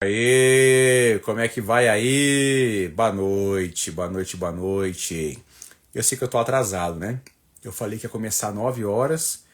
Aê, como é que vai aí? Boa noite, boa noite, boa noite. Eu sei que eu tô atrasado, né? Eu falei que ia começar 9 horas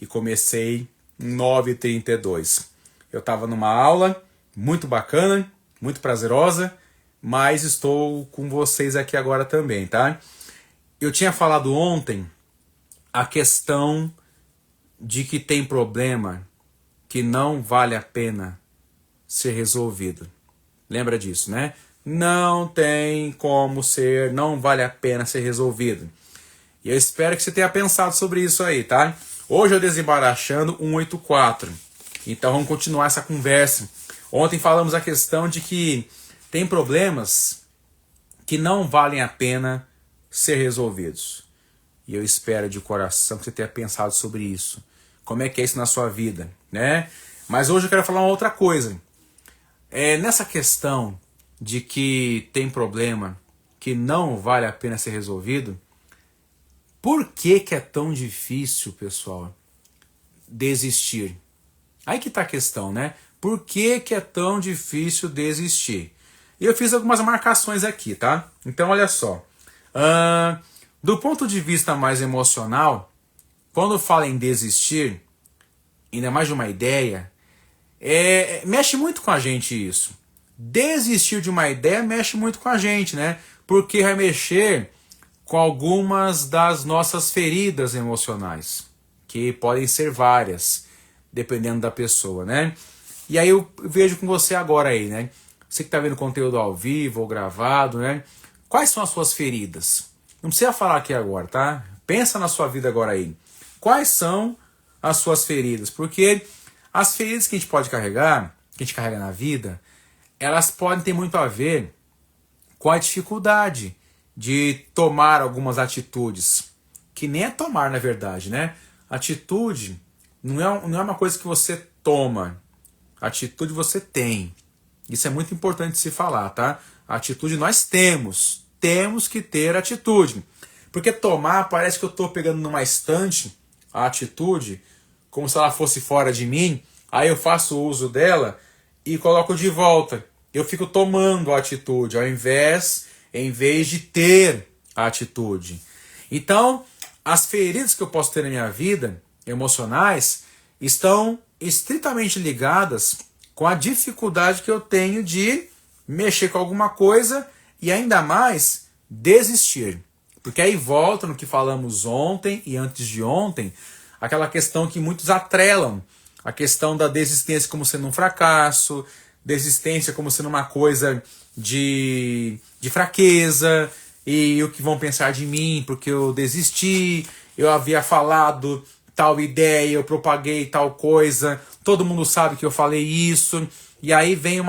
e comecei 9h32. Eu tava numa aula muito bacana, muito prazerosa, mas estou com vocês aqui agora também, tá? Eu tinha falado ontem a questão de que tem problema que não vale a pena ser resolvido. Lembra disso, né? Não tem como ser, não vale a pena ser resolvido. E eu espero que você tenha pensado sobre isso aí, tá? Hoje eu desembaraxando 184. Então vamos continuar essa conversa. Ontem falamos a questão de que tem problemas que não valem a pena ser resolvidos. E eu espero de coração que você tenha pensado sobre isso. Como é que é isso na sua vida, né? Mas hoje eu quero falar uma outra coisa. Nessa questão de que tem problema que não vale a pena ser resolvido, por que é tão difícil, pessoal, desistir? Aí que tá a questão, né? Por que é tão difícil desistir? E eu fiz algumas marcações aqui, tá? Então, olha só. Do ponto de vista mais emocional, quando fala em desistir, ainda mais de uma ideia, mexe muito com a gente isso. Desistir de uma ideia mexe muito com a gente, né? Porque vai mexer com algumas das nossas feridas emocionais, que podem ser várias, dependendo da pessoa, né? E aí eu vejo com você agora aí, né? Você que está vendo conteúdo ao vivo ou gravado, né? Quais são as suas feridas? Não precisa falar aqui agora, tá? Pensa na sua vida agora aí. Quais são as suas feridas? Porque as feridas que a gente pode carregar, que a gente carrega na vida, elas podem ter muito a ver com a dificuldade de tomar algumas atitudes. Que nem é tomar, na verdade, né? Atitude não é uma coisa que você toma. Atitude você tem. Isso é muito importante de se falar, tá? Atitude nós temos. Temos que ter atitude. Porque tomar, parece que eu estou pegando numa estante a atitude, como se ela fosse fora de mim, aí eu faço uso dela e coloco de volta. Eu fico tomando a atitude, em vez de ter a atitude. Então, as feridas que eu posso ter na minha vida, emocionais, estão estritamente ligadas com a dificuldade que eu tenho de mexer com alguma coisa e ainda mais desistir. Porque aí volta no que falamos ontem e antes de ontem, aquela questão que muitos atrelam, a questão da desistência como sendo um fracasso, desistência como sendo uma coisa de fraqueza, e o que vão pensar de mim porque eu desisti, eu havia falado tal ideia, eu propaguei tal coisa, todo mundo sabe que eu falei isso, e aí vem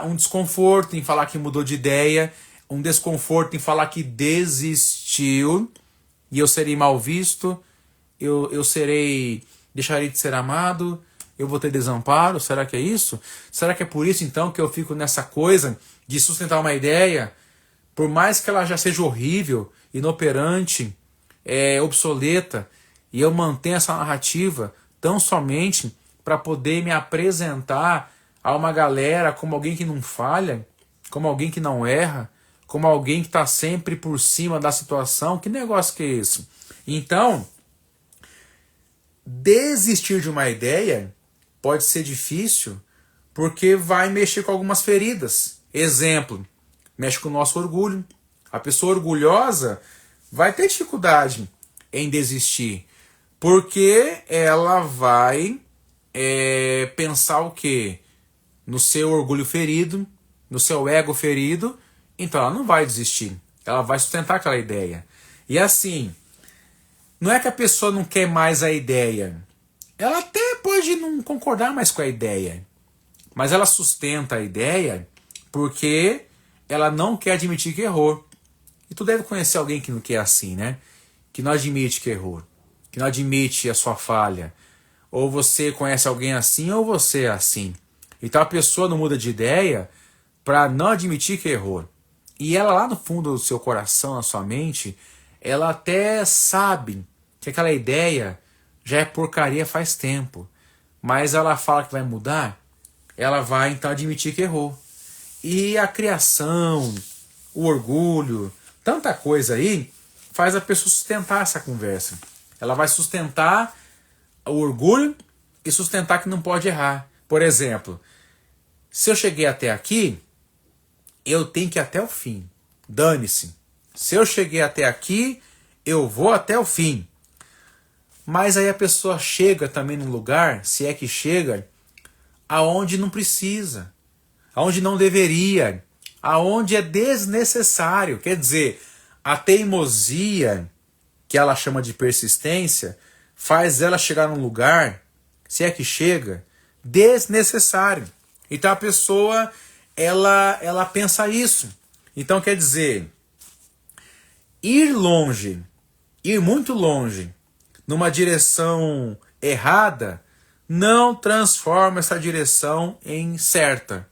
um desconforto em falar que mudou de ideia, um desconforto em falar que desistiu, e eu serei mal visto, eu deixarei de ser amado, eu vou ter desamparo, será que é isso? Será que é por isso então que eu fico nessa coisa de sustentar uma ideia, por mais que ela já seja horrível, inoperante, obsoleta, e eu mantenho essa narrativa tão somente para poder me apresentar a uma galera como alguém que não falha, como alguém que não erra, como alguém que está sempre por cima da situação? Que negócio que é esse? Então, desistir de uma ideia pode ser difícil porque vai mexer com algumas feridas. Exemplo, mexe com o nosso orgulho. A pessoa orgulhosa vai ter dificuldade em desistir porque ela vai pensar o quê? No seu orgulho ferido, no seu ego ferido, então ela não vai desistir. Ela vai sustentar aquela ideia. E assim, não é que a pessoa não quer mais a ideia. Ela até pode não concordar mais com a ideia. Mas ela sustenta a ideia porque ela não quer admitir que errou. E tu deve conhecer alguém que é assim, né? Que não admite que errou. Que não admite a sua falha. Ou você conhece alguém assim, ou você é assim. Então a pessoa não muda de ideia para não admitir que errou. E ela lá no fundo do seu coração, na sua mente, ela até sabe que aquela ideia já é porcaria faz tempo. Mas ela fala que vai mudar. ela vai então admitir que errou. E a criação, o orgulho, tanta coisa aí, faz a pessoa sustentar essa conversa. Ela vai sustentar o orgulho e sustentar que não pode errar. Por exemplo, se eu cheguei até aqui, eu tenho que ir até o fim. Dane-se. Se eu cheguei até aqui, eu vou até o fim. Mas aí a pessoa chega também num lugar, se é que chega, aonde não precisa, aonde não deveria, aonde é desnecessário. Quer dizer, a teimosia, que ela chama de persistência, faz ela chegar num lugar, se é que chega, desnecessário. Então a pessoa, ela pensa isso. Então quer dizer, ir longe, ir muito longe, numa direção errada, não transforma essa direção em certa.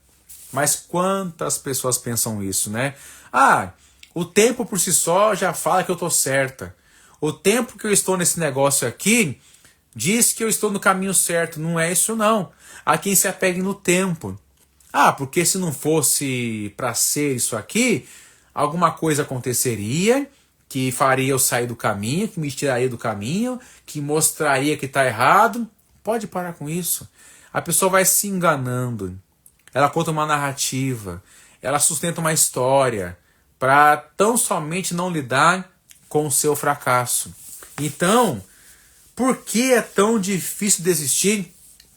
Mas quantas pessoas pensam isso, né? Ah, o tempo por si só já fala que eu estou certa. O tempo que eu estou nesse negócio aqui diz que eu estou no caminho certo. Não é isso não. Há quem se apegue no tempo. Ah, porque se não fosse para ser isso aqui, alguma coisa aconteceria que faria eu sair do caminho, que me tiraria do caminho, que mostraria que está errado. Pode parar com isso. A pessoa vai se enganando. Ela conta uma narrativa. Ela sustenta uma história para tão somente não lidar com o seu fracasso. Então, por que é tão difícil desistir?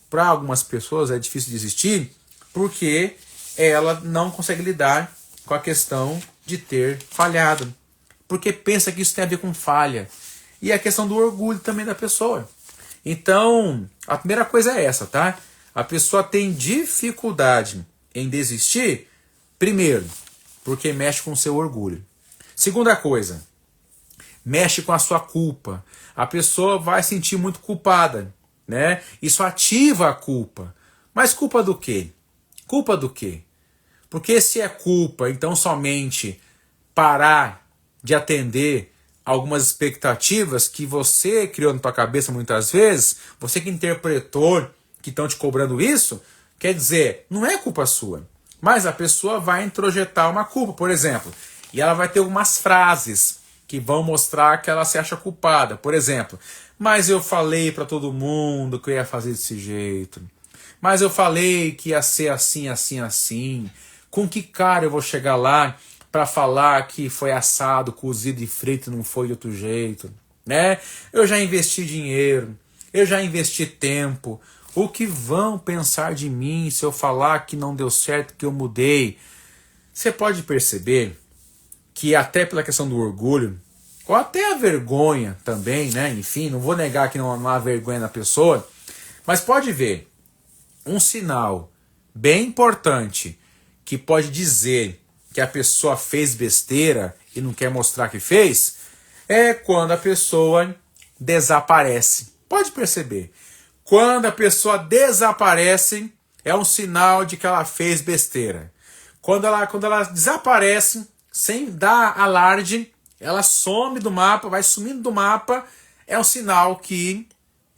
Para algumas pessoas é difícil desistir porque ela não consegue lidar com a questão de ter falhado. Porque pensa que isso tem a ver com falha. E a questão do orgulho também da pessoa. Então, a primeira coisa é essa, tá? A pessoa tem dificuldade em desistir, primeiro, porque mexe com o seu orgulho. Segunda coisa, mexe com a sua culpa. A pessoa vai se sentir muito culpada, né? Isso ativa a culpa. Mas culpa do quê? Culpa do quê? Porque se é culpa, então somente parar de atender algumas expectativas que você criou na tua cabeça muitas vezes, você que interpretou que estão te cobrando isso, quer dizer, não é culpa sua. Mas a pessoa vai introjetar uma culpa, por exemplo, e ela vai ter algumas frases que vão mostrar que ela se acha culpada. Por exemplo, mas eu falei para todo mundo que eu ia fazer desse jeito. Mas eu falei que ia ser assim, assim, assim. Com que cara eu vou chegar lá para falar que foi assado, cozido e frito, não foi de outro jeito, né? Eu já investi dinheiro, eu já investi tempo. O que vão pensar de mim se eu falar que não deu certo, que eu mudei? Você pode perceber que até pela questão do orgulho, ou até a vergonha também, né? Enfim, não vou negar que não há vergonha na pessoa, mas pode ver, um sinal bem importante que pode dizer que a pessoa fez besteira e não quer mostrar que fez, é quando a pessoa desaparece. Pode perceber. Quando a pessoa desaparece, é um sinal de que ela fez besteira. Quando ela desaparece, sem dar alarde, ela some do mapa, vai sumindo do mapa, é um sinal que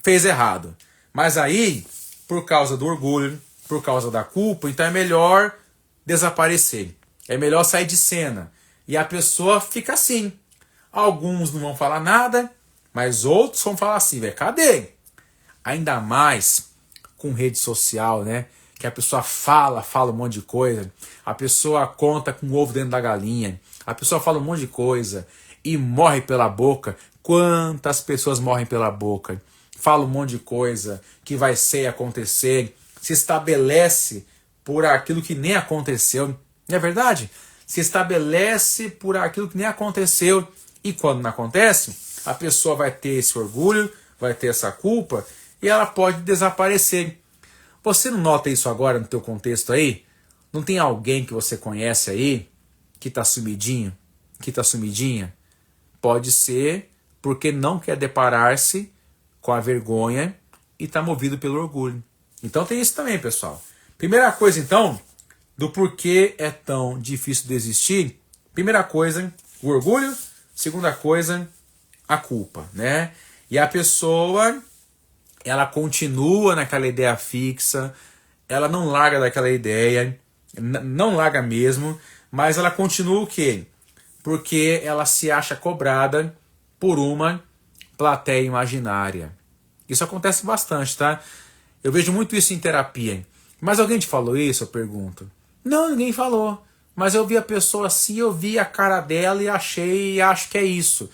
fez errado. Mas aí, por causa do orgulho, por causa da culpa, então é melhor desaparecer. É melhor sair de cena. E a pessoa fica assim. Alguns não vão falar nada, mas outros vão falar assim, velho, cadê? Ainda mais com rede social, né? Que a pessoa fala um monte de coisa. A pessoa conta com o ovo dentro da galinha. A pessoa fala um monte de coisa e morre pela boca. Quantas pessoas morrem pela boca? Fala um monte de coisa que vai ser e acontecer. Se estabelece por aquilo que nem aconteceu. Não é verdade? Se estabelece por aquilo que nem aconteceu. E quando não acontece, a pessoa vai ter esse orgulho, vai ter essa culpa e ela pode desaparecer. Você não nota isso agora no teu contexto aí? Não tem alguém que você conhece aí que está sumidinho, que está sumidinha? Pode ser porque não quer deparar-se com a vergonha e está movido pelo orgulho. Então tem isso também, pessoal. Primeira coisa, então, do porquê é tão difícil desistir. Primeira coisa, o orgulho. Segunda coisa, a culpa, né? E a pessoa, ela continua naquela ideia fixa, ela não larga daquela ideia, não larga mesmo, mas ela continua o quê? Porque ela se acha cobrada por uma plateia imaginária. Isso acontece bastante, tá? Eu vejo muito isso em terapia. Mas alguém te falou isso? Eu pergunto. Não, ninguém falou. Mas eu vi a pessoa assim, eu vi a cara dela e achei, e acho que é isso.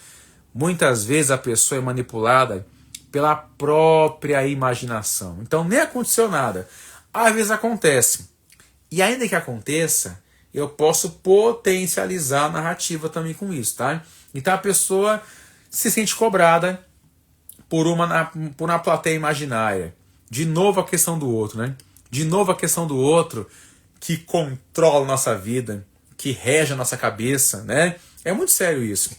Muitas vezes a pessoa é manipulada pela própria imaginação. Então nem aconteceu nada. Às vezes acontece. E ainda que aconteça, eu posso potencializar a narrativa também com isso, tá? Então a pessoa se sente cobrada por uma plateia imaginária. De novo a questão do outro, né? De novo a questão do outro que controla a nossa vida, que rege a nossa cabeça, né? É muito sério isso.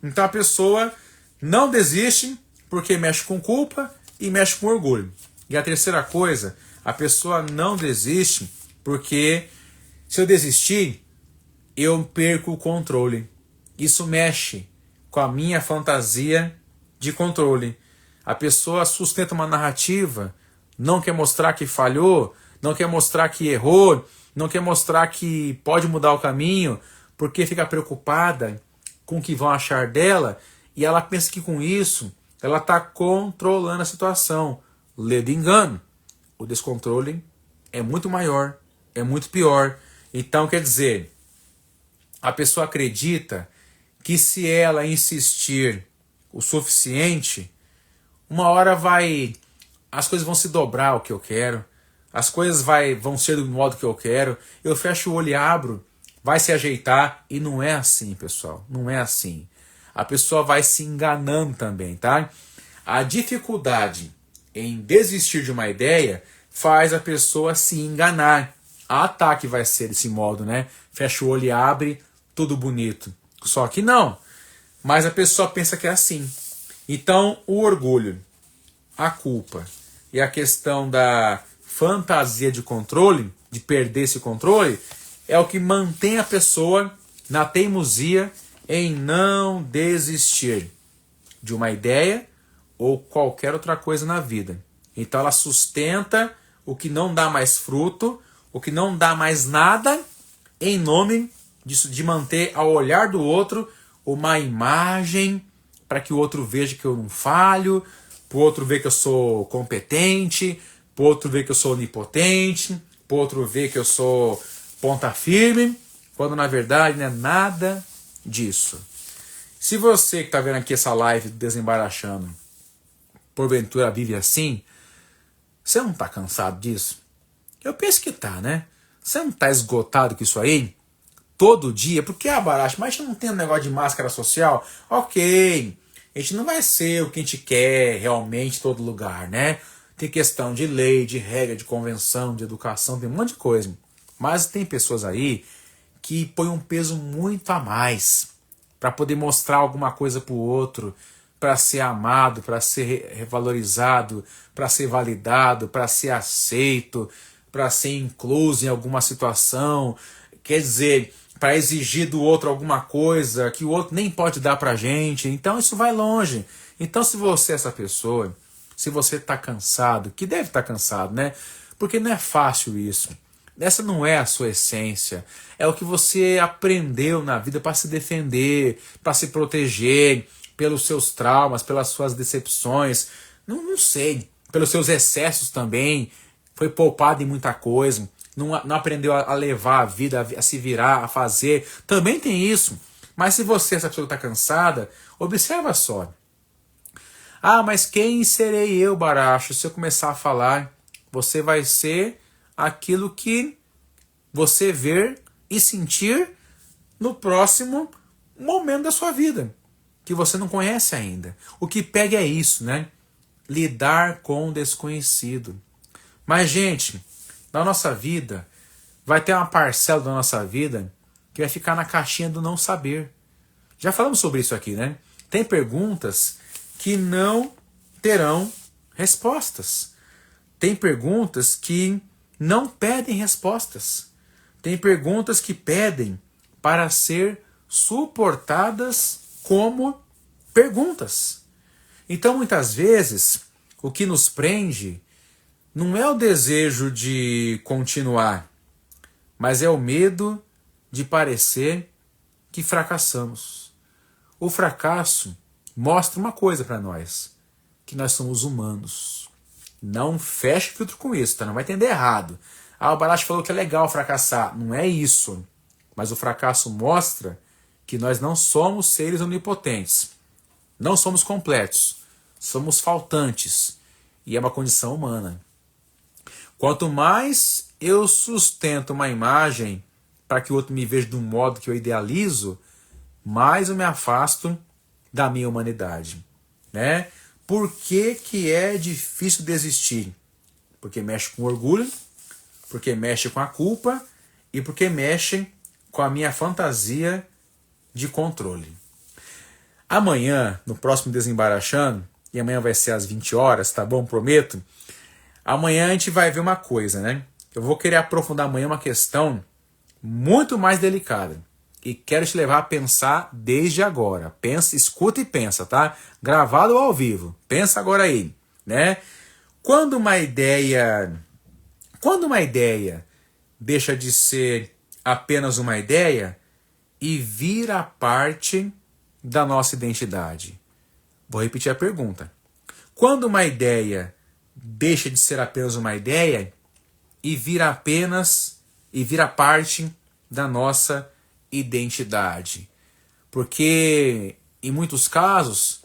Então a pessoa não desiste porque mexe com culpa e mexe com orgulho. E a terceira coisa, a pessoa não desiste porque se eu desistir, eu perco o controle. Isso mexe com a minha fantasia de controle. A pessoa sustenta uma narrativa, não quer mostrar que falhou, não quer mostrar que errou, não quer mostrar que pode mudar o caminho, porque fica preocupada com o que vão achar dela, e ela pensa que com isso ela está controlando a situação. Ledo engano. O descontrole é muito maior, é muito pior. Então, quer dizer, a pessoa acredita que se ela insistir o suficiente, uma hora as coisas vão se dobrar ao que eu quero, as coisas vão ser do modo que eu quero, eu fecho o olho e abro, vai se ajeitar, e não é assim, pessoal, não é assim. A pessoa vai se enganando também, tá? A dificuldade em desistir de uma ideia faz a pessoa se enganar. A ataque vai ser desse modo, né? Fecha o olho e abre, tudo bonito. Só que não. Mas a pessoa pensa que é assim. Então, o orgulho, a culpa e a questão da fantasia de controle, de perder esse controle, é o que mantém a pessoa na teimosia em não desistir de uma ideia ou qualquer outra coisa na vida. Então ela sustenta o que não dá mais fruto, o que não dá mais nada, em nome disso, de manter ao olhar do outro uma imagem para que o outro veja que eu não falho, para o outro ver que eu sou competente, para o outro ver que eu sou onipotente, para o outro ver que eu sou ponta firme, quando na verdade não é nada disso. Se você que está vendo aqui essa live Desembaraxando, porventura vive assim, você não está cansado disso? Eu penso que tá, né? Você não está esgotado com isso aí? Todo dia? Porque, Baracho, mas a gente não tem um negócio de máscara social? Ok, a gente não vai ser o que a gente quer realmente em todo lugar, né? Tem questão de lei, de regra, de convenção, de educação, tem um monte de coisa. Mas tem pessoas aí que põem um peso muito a mais para poder mostrar alguma coisa para o outro, para ser amado, para ser revalorizado, para ser validado, para ser aceito, para ser incluso em alguma situação. Quer dizer, para exigir do outro alguma coisa que o outro nem pode dar para a gente. Então isso vai longe. Então se você é essa pessoa, se você está cansado, que deve estar cansado, né? Porque não é fácil isso. Essa não é a sua essência. É o que você aprendeu na vida para se defender, para se proteger pelos seus traumas, pelas suas decepções. Não sei. Pelos seus excessos também. Foi poupado em muita coisa. Não aprendeu a levar a vida, a se virar, a fazer. Também tem isso. Mas se você, essa pessoa está cansada, observa só. Ah, mas quem serei eu, Baracho? Se eu começar a falar, você vai ser aquilo que você ver e sentir no próximo momento da sua vida, que você não conhece ainda. O que pega é isso, né? Lidar com o desconhecido. Mas, gente, na nossa vida, vai ter uma parcela da nossa vida que vai ficar na caixinha do não saber. Já falamos sobre isso aqui, né? Tem perguntas que não terão respostas. Tem perguntas que não pedem respostas. Tem perguntas que pedem para ser suportadas como perguntas. Então, muitas vezes, o que nos prende não é o desejo de continuar, mas é o medo de parecer que fracassamos. O fracasso mostra uma coisa para nós, que nós somos humanos. Não feche filtro com isso, tá? Não vai entender errado. Ah, o Balash falou que é legal fracassar. Não é isso. Mas o fracasso mostra que nós não somos seres onipotentes. Não somos completos. Somos faltantes. E é uma condição humana. Quanto mais eu sustento uma imagem para que o outro me veja de um modo que eu idealizo, mais eu me afasto da minha humanidade, né? Por que é difícil desistir? Porque mexe com orgulho, porque mexe com a culpa e porque mexe com a minha fantasia de controle. Amanhã, no próximo Desembarachando, e amanhã vai ser às 20 horas, tá bom? Prometo. Amanhã a gente vai ver uma coisa, né? Eu vou querer aprofundar amanhã uma questão muito mais delicada. E quero te levar a pensar desde agora. Pensa, escuta e pensa, tá? Gravado ou ao vivo. Pensa agora aí, né? Quando uma ideia deixa de ser apenas uma ideia e vira parte da nossa identidade. Vou repetir a pergunta. Quando uma ideia deixa de ser apenas uma ideia e vira parte da nossa identidade. Porque, em muitos casos,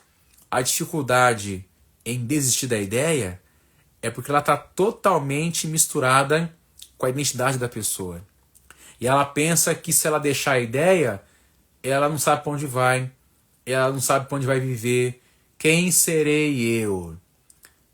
a dificuldade em desistir da ideia é porque ela está totalmente misturada com a identidade da pessoa. E ela pensa que se ela deixar a ideia, ela não sabe para onde vai, ela não sabe para onde vai viver. Quem serei eu?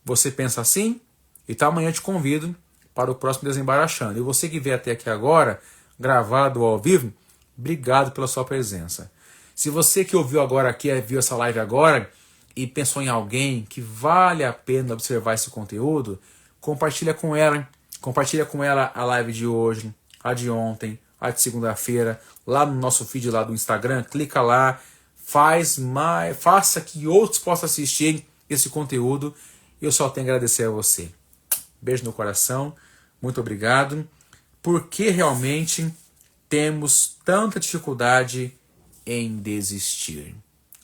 Você pensa assim? Então amanhã eu te convido para o próximo Desembarachando. E você que veio até aqui agora, gravado ou ao vivo, obrigado pela sua presença. Se você que ouviu agora aqui, viu essa live agora e pensou em alguém que vale a pena observar esse conteúdo, compartilha com ela. Compartilha com ela a live de hoje, a de ontem, a de segunda-feira, lá no nosso feed lá do Instagram. Clica lá, faça que outros possam assistir esse conteúdo. Eu só tenho a agradecer a você. Beijo no coração, muito obrigado. Por que realmente temos tanta dificuldade em desistir?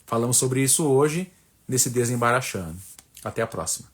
Falamos sobre isso hoje nesse Desembarachando. Até a próxima.